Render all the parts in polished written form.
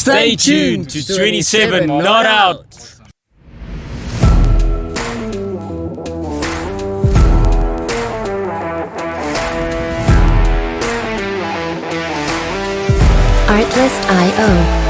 Stay tuned to 27 Not Out. Artlist.io.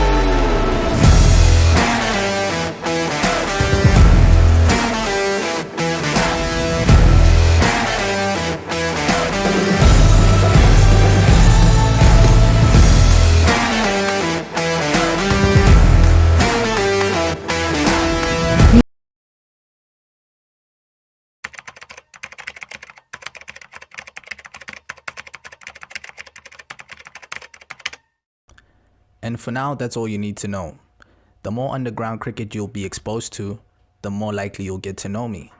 And for now, that's all you need to know. The more underground cricket you'll be exposed to, the more likely you'll get to know me.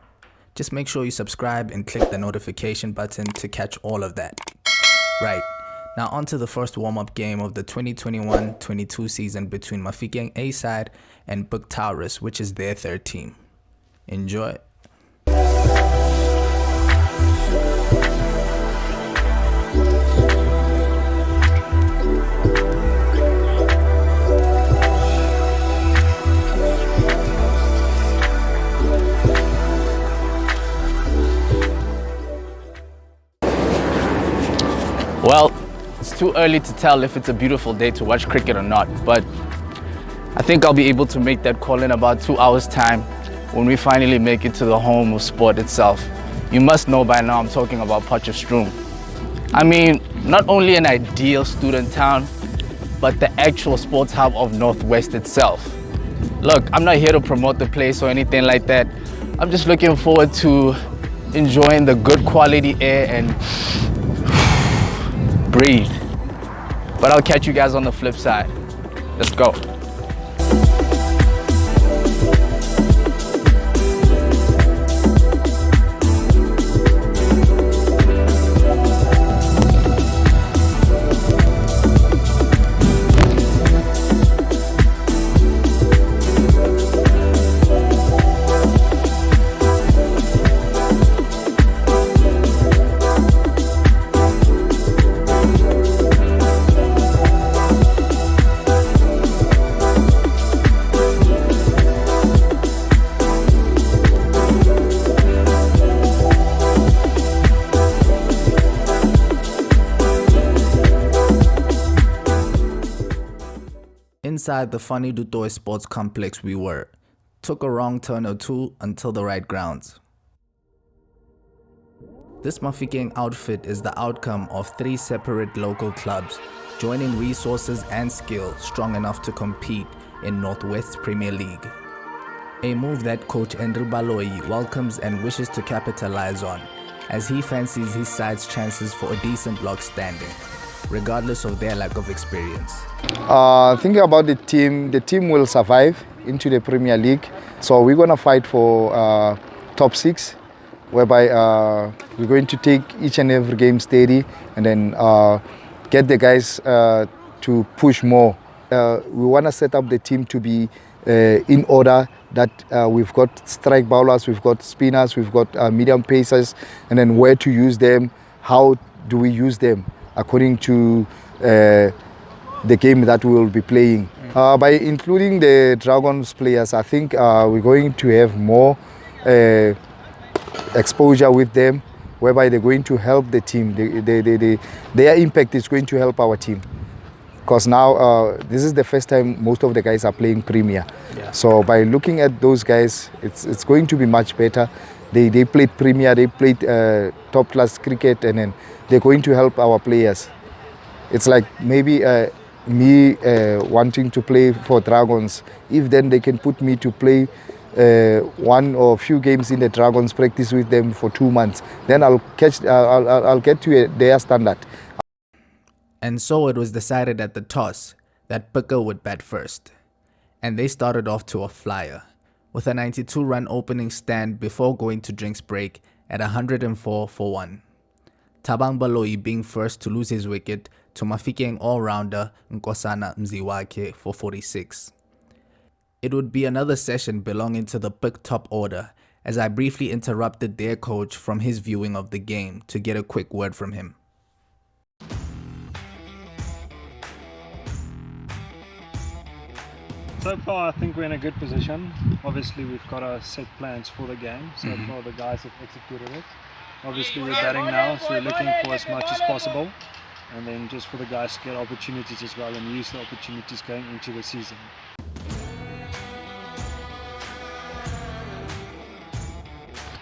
Just make sure you subscribe and click the notification button to catch all of that. Right, now on to the first warm-up game of the 2021-22 season between Mafikeng A side and PUKKE Taurus, which is their third team. Enjoy. Well, it's too early to tell if it's a beautiful day to watch cricket or not, but I think I'll be able to make that call in about 2 hours' time when we finally make it to the home of sport itself. You must know by now I'm talking about Potchefstroom. I mean, not only an ideal student town, but the actual sports hub of Northwest itself. Look, I'm not here to promote the place or anything like that. I'm just looking forward to enjoying the good quality air and breathe. But I'll catch you guys on the flip side. Let's go. Inside the Fanie Toit sports complex we were. Took a wrong turn or two until the right grounds. This Mafikeng outfit is the outcome of 3 separate local clubs joining resources and skill strong enough to compete in Northwest Premier League. A move that coach Andrew Baloyi welcomes and wishes to capitalize on, as he fancies his side's chances for a decent block standing, regardless of their lack of experience. Thinking about the team will survive into the Premier League. So we're going to fight for top 6, whereby we're going to take each and every game steady and then get the guys to push more. We want to set up the team to be in order that we've got strike bowlers, we've got spinners, we've got medium pacers, and then where to use them, how do we use them according to the game that we will be playing. By including the Dragons players, I think we're going to have more exposure with them, whereby they're going to help the team. Their impact is going to help our team. Because now this is the first time most of the guys are playing Premier. Yeah. So by looking at those guys, it's going to be much better. They played Premier, they played top class cricket, and then they're going to help our players. It's like maybe me wanting to play for Dragons. If then they can put me to play one or few games in the Dragons, practice with them for 2 months, then I'll get to their standard. And so it was decided at the toss that PUKKE would bat first. And they started off to a flyer, with a 92-run opening stand before going to drinks break at 104 for 1. Thabang Baloyi being first to lose his wicket to Mafikeng all-rounder Nkosana Mziwakhe for 46. It would be another session belonging to the PUKKE top order, as I briefly interrupted their coach from his viewing of the game to get a quick word from him. So far, I think we're in a good position. Obviously, we've got our set plans for the game. So far, the guys have executed it. Obviously, we're batting now, so we're looking for as much as possible. And then just for the guys to get opportunities as well and use the opportunities going into the season.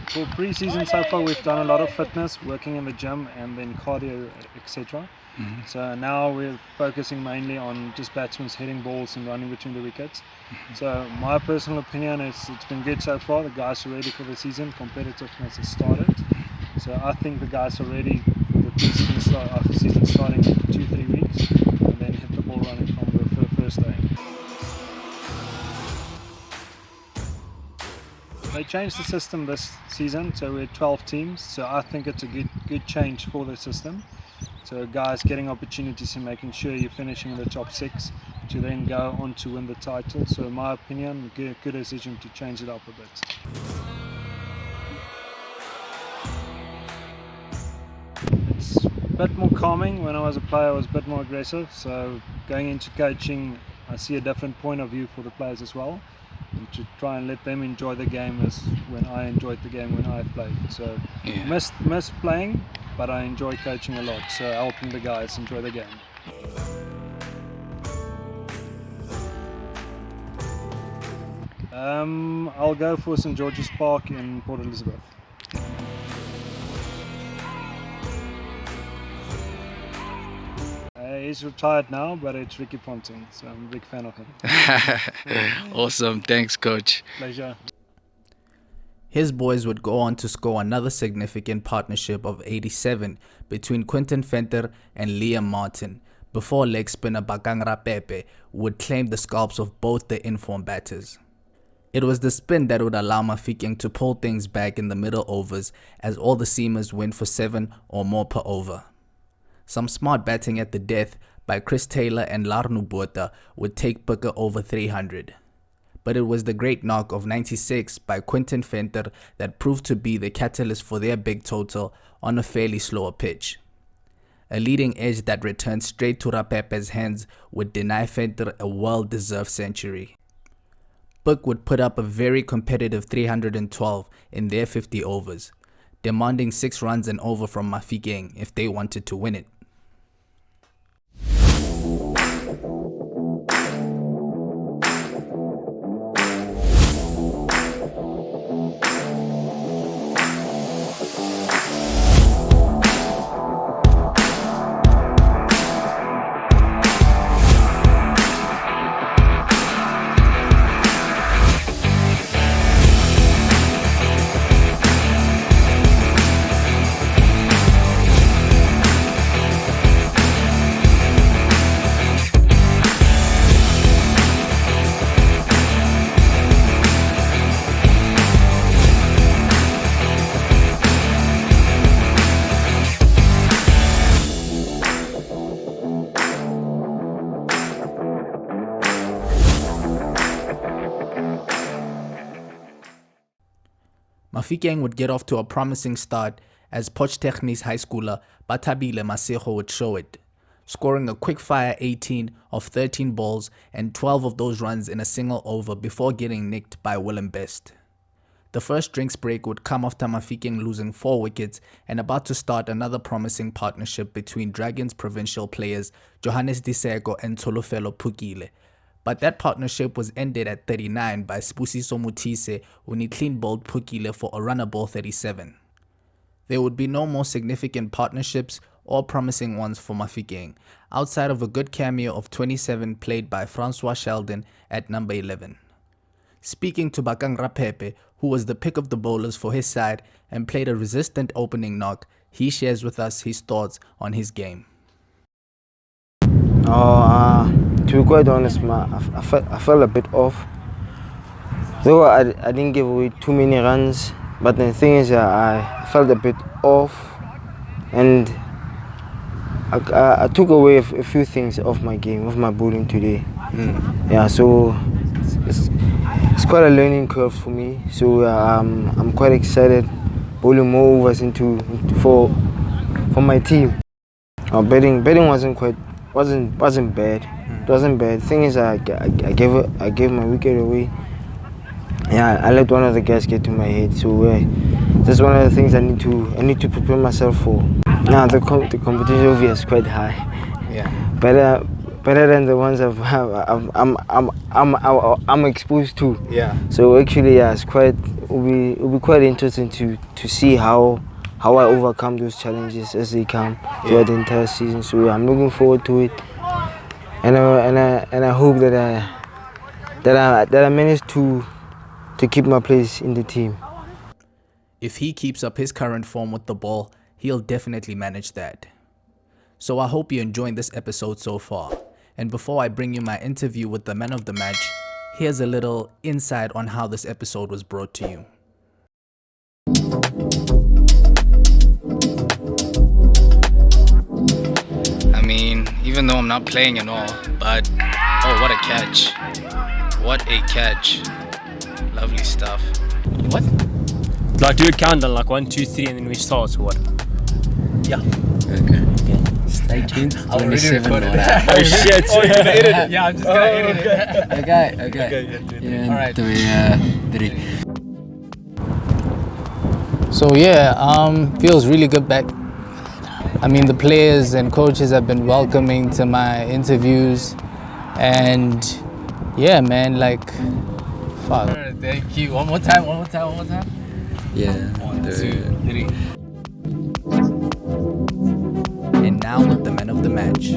For pre-season so far, we've done a lot of fitness, working in the gym and then cardio, etc. So now we're focusing mainly on just batsmen hitting balls and running between the wickets. So my personal opinion is it's been good so far. The guys are ready for the season. Competitiveness has started. So I think the guys are ready for the pre-season start after season starting in 2-3 weeks and then hit the ball running from the first day. They changed the system this season, so we're 12 teams. So I think it's a good change for the system. So guys getting opportunities and making sure you're finishing in the top 6 to then go on to win the title. So in my opinion, good decision to change it up a bit. It's a bit more calming. When I was a player, I was a bit more aggressive. So going into coaching, I see a different point of view for the players as well. And to try and let them enjoy the game as when I enjoyed the game when I played. So missed playing, but I enjoy coaching a lot, so helping the guys enjoy the game. I'll go for St. George's Park in Port Elizabeth. He's retired now, but it's Ricky Ponting, so I'm a big fan of him. Awesome, thanks coach. Pleasure. His boys would go on to score another significant partnership of 87 between Quinton Venter and Liam Martin, before leg spinner Mafikeng Premier would claim the scalps of both the informed batters. It was the spin that would allow Mafikeng to pull things back in the middle overs, as all the seamers went for 7 or more per over. Some smart batting at the death by Chris Taylor and Larnu Botha would take Pukke over 300. But it was the great knock of 96 by Quinton Venter that proved to be the catalyst for their big total on a fairly slower pitch. A leading edge that returned straight to Rapepe's hands would deny Venter a well-deserved century. Pukke would put up a very competitive 312 in their 50 overs, demanding 6 runs and over from Mafikeng if they wanted to win it. Mafikeng would get off to a promising start as Potchefstroom's high schooler Bathabile Masego would show it, scoring a quick-fire 18 of 13 balls and 12 of those runs in a single over before getting nicked by Willem Best. The first drinks break would come after Mafikeng losing 4 wickets and about to start another promising partnership between Dragons provincial players Johannes Diseko and NWU-PUKKE. But that partnership was ended at 39 by Spusiso Mutise when he clean bowled PUKKE for a runner ball 37. There would be no more significant partnerships or promising ones for Mafikeng, outside of a good cameo of 27 played by Francois Sheldon at number 11. Speaking to Mafikeng Premier, who was the pick of the bowlers for his side and played a resistant opening knock, he shares with us his thoughts on his game. To be quite honest, I felt a bit off. Though I didn't give away too many runs, but the thing is, I felt a bit off, and I took away a few things off my game, off my bowling today. Yeah, so it's quite a learning curve for me. So I'm quite excited bowling more overs for my team. Batting wasn't bad. It wasn't bad. The thing is, I gave my wicket away. Yeah, I let one of the guys get to my head. So that's one of the things I need to prepare myself for. Now the competition obviously is quite high. Yeah. Better than the ones I'm exposed to. Yeah. So actually, yeah, it'll be quite interesting to see how I overcome those challenges as they come throughout the entire season. So I'm looking forward to it, and I hope that I manage to keep my place in the team. If he keeps up his current form with the ball, he'll definitely manage that. So I hope you're enjoying this episode so far. And before I bring you my interview with the man of the match, here's a little insight on how this episode was brought to you. I mean, even though I'm not playing and all, but oh, what a catch. What a catch. Lovely stuff. What? Like do a countdown, like 1, 2, 3, and then we start or what? Yeah. Okay. Stay tuned. 27 not out. Oh shit. Oh, you're gonna edit it? Yeah, I'm just gonna edit it. Okay. Yeah. Alright. 3. So yeah, feels really good back. I mean, the players and coaches have been welcoming to my interviews, and yeah, man, like, fuck. Thank you. One more time. Yeah. 1, 2, 3. And now with the man of the match.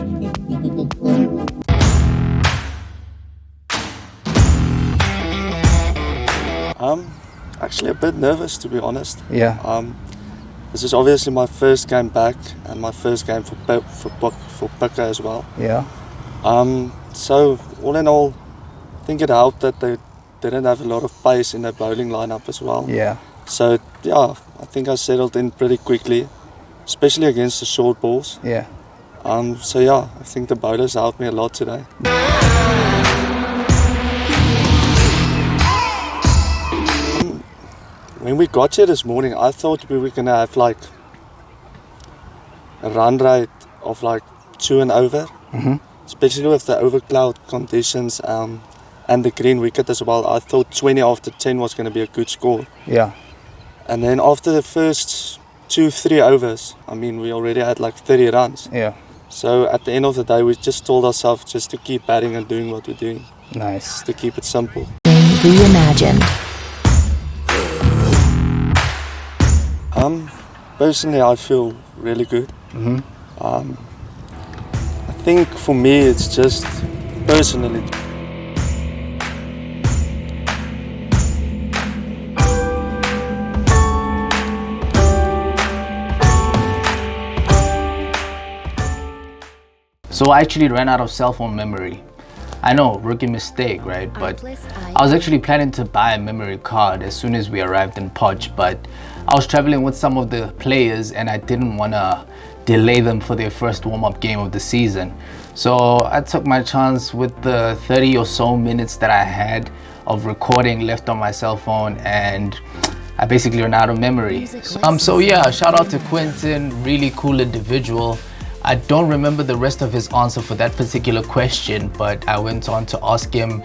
Actually a bit nervous, to be honest. Yeah. This is obviously my first game back and my first game for PUKKE as well. Yeah. So all in all, I think it helped that they didn't have a lot of pace in their bowling lineup as well. Yeah. So yeah, I think I settled in pretty quickly, especially against the short balls. Yeah. So yeah, I think the bowlers helped me a lot today. When we got here this morning, I thought we were going to have like a run rate of like 2 and over, especially with the overcloud conditions and the green wicket as well. I thought 20 after 10 was going to be a good score. Yeah. And then after the first 2-3 overs, I mean, we already had like 30 runs. Yeah. So at the end of the day, we just told ourselves just to keep batting and doing what we're doing. Nice. Just to keep it simple. Reimagined. Personally, I feel really good. I think for me, it's just personally. So I actually ran out of cell phone memory. I know, rookie mistake, right? But I was actually planning to buy a memory card as soon as we arrived in Potch, but I was traveling with some of the players and I didn't want to delay them for their first warm-up game of the season. So I took my chance with the 30 or so minutes that I had of recording left on my cell phone, and I basically ran out of memory. So yeah, shout out to Quentin, really cool individual. I don't remember the rest of his answer for that particular question, but I went on to ask him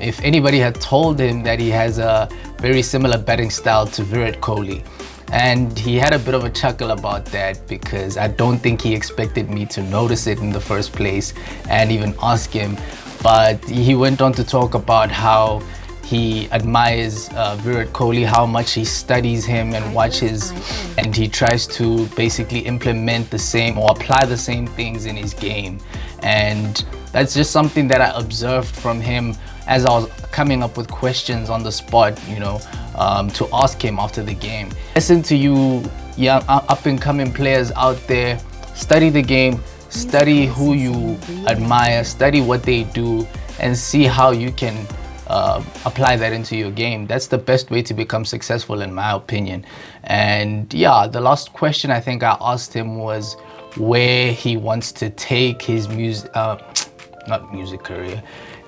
if anybody had told him that he has a very similar batting style to Virat Kohli. And he had a bit of a chuckle about that because I don't think he expected me to notice it in the first place and even ask him. But he went on to talk about how he admires Virat Kohli, how much he studies him and watches, and he tries to basically implement the same or apply the same things in his game. And that's just something that I observed from him as I was coming up with questions on the spot, you know, to ask him after the game. Listen to you young up and coming players out there, study the game, study who you admire, study what they do, and see how you can apply that into your game. That's the best way to become successful, in my opinion. And yeah, the last question I think I asked him was where he wants to take his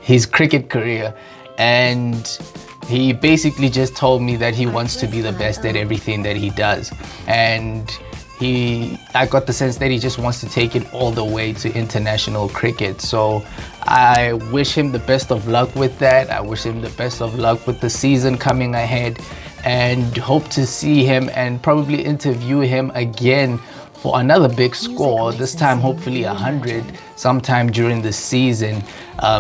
his cricket career, and he basically just told me that he wants to be the best at everything that he does. And I got the sense that he just wants to take it all the way to international cricket. So I wish him the best of luck with that. I wish him the best of luck with the season coming ahead, and hope to see him and probably interview him again for another big score, this time hopefully 100 sometime during the season,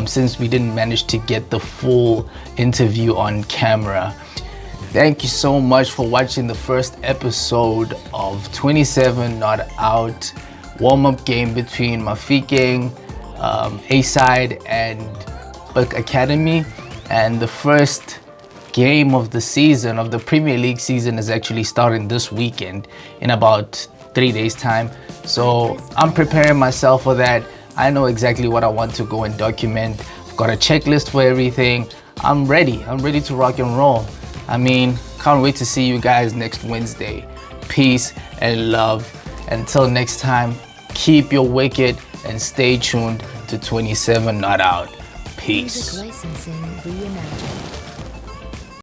since we didn't manage to get the full interview on camera. Thank you so much for watching the first episode of 27 Not Out, warm-up game between Mafikeng, A-Side and PUKKE Academy. And the first game of the season, of the Premier League season, is actually starting this weekend in about 3 days time. So I'm preparing myself for that. I know exactly what I want to go and document. I've got a checklist for everything. I'm ready to rock and roll. I mean, can't wait to see you guys next Wednesday. Peace and love. Until next time, keep your wicket and stay tuned to 27 Not Out. Peace. Music licensing reimagined.